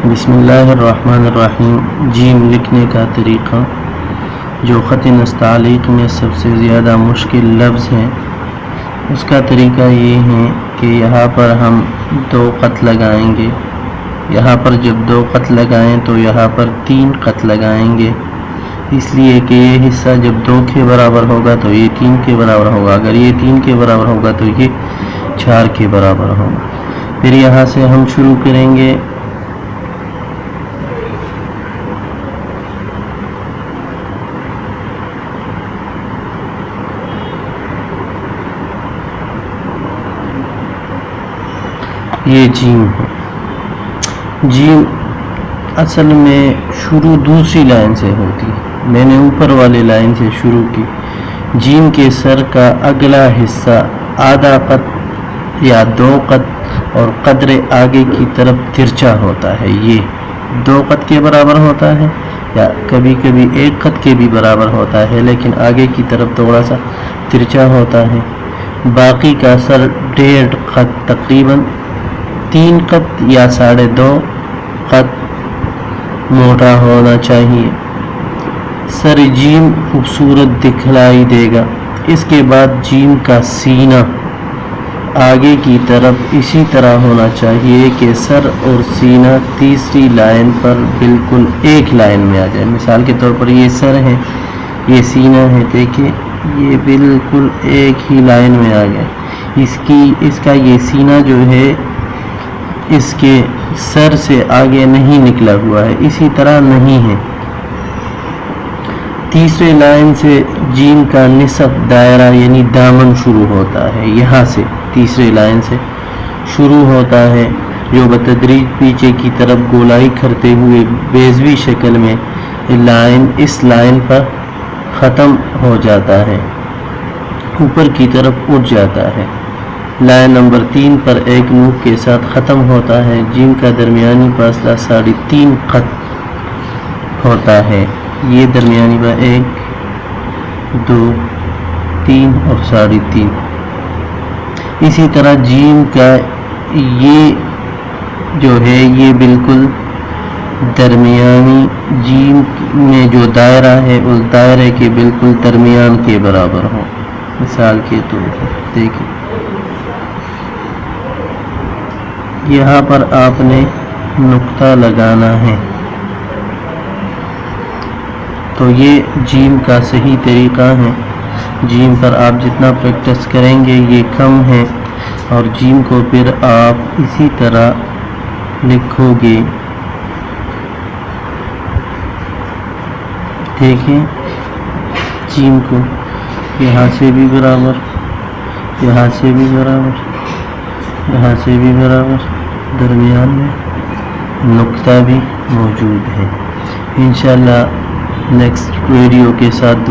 بسم اللہ الرحمن الرحیم۔ جیم لکھنے کا طریقہ جو خط نستعلیق میں سب سے زیادہ مشکل لفظ ہے، اس کا طریقہ یہ ہے کہ یہاں پر ہم 2 خط لگائیں گے۔ یہاں پر جب 2 خط لگائیں تو یہاں پر 3 خط لگائیں گے، اس لیے کہ یہ حصہ جب 2 کے برابر ہوگا تو یہ 3 کے برابر ہوگا، اگر یہ 3 کے برابر ہوگا تو یہ 4 کے برابر ہوگا۔ پھر یہاں سے ہم شروع کریں گے۔ یہ جیم ہے۔ جیم اصل میں شروع دوسری لائن سے ہوتی ہے، میں نے اوپر والے لائن سے شروع کی۔ جیم کے سر کا اگلا حصہ آدھا قط یا 2 قط اور قدر آگے کی طرف ترچھا ہوتا ہے۔ یہ 2 قط کے برابر ہوتا ہے یا کبھی کبھی 1 قط کے بھی برابر ہوتا ہے، لیکن آگے کی طرف تھوڑا سا ترچھا ہوتا ہے۔ باقی کا سر 1.5 قط تقریباً 3 قط یا 2.5 قط موٹا ہونا چاہیے۔ سر جیم خوبصورت دکھلائی دے گا۔ اس کے بعد جیم کا سینہ آگے کی طرف اسی طرح ہونا چاہیے کہ سر اور سینہ تیسری لائن پر بالکل ایک لائن میں آ جائے۔ مثال کے طور پر یہ سر ہے، یہ سینہ ہے، دیکھیں یہ بالکل ایک ہی لائن میں آ گیا۔ اس کا یہ سینہ جو ہے اس کے سر سے آگے نہیں نکلا ہوا ہے، اسی طرح نہیں ہے۔ تیسرے لائن سے جیم کا نصف دائرہ یعنی دامن شروع ہوتا ہے، یہاں سے تیسرے لائن سے شروع ہوتا ہے، جو بتدریج پیچھے کی طرف گولائی کرتے ہوئے بیضوی شکل میں اس لائن پر ختم ہو جاتا ہے، اوپر کی طرف اٹھ جاتا ہے۔ لائن نمبر 3 پر ایک نوک کے ساتھ ختم ہوتا ہے۔ جیم کا درمیانی فاصلہ 3.5 قط ہوتا ہے۔ یہ درمیانی 1 2 3 اور 3.5۔ اسی طرح جیم کا یہ جو ہے یہ بالکل درمیانی جیم میں جو دائرہ ہے اس دائرے کے بالکل درمیان کے برابر ہو۔ مثال کے طور پر دیکھیں یہاں پر آپ نے نقطہ لگانا ہے۔ تو یہ جیم کا صحیح طریقہ ہے۔ جیم پر آپ جتنا پریکٹس کریں گے یہ کم ہے، اور جیم کو پھر آپ اسی طرح لکھو گے۔ دیکھیں جیم کو یہاں سے بھی برابر، یہاں سے بھی برابر، یہاں سے بھی برابر، درمیان میں نقطہ بھی موجود ہے۔ انشاءاللہ نیکسٹ ویڈیو کے ساتھ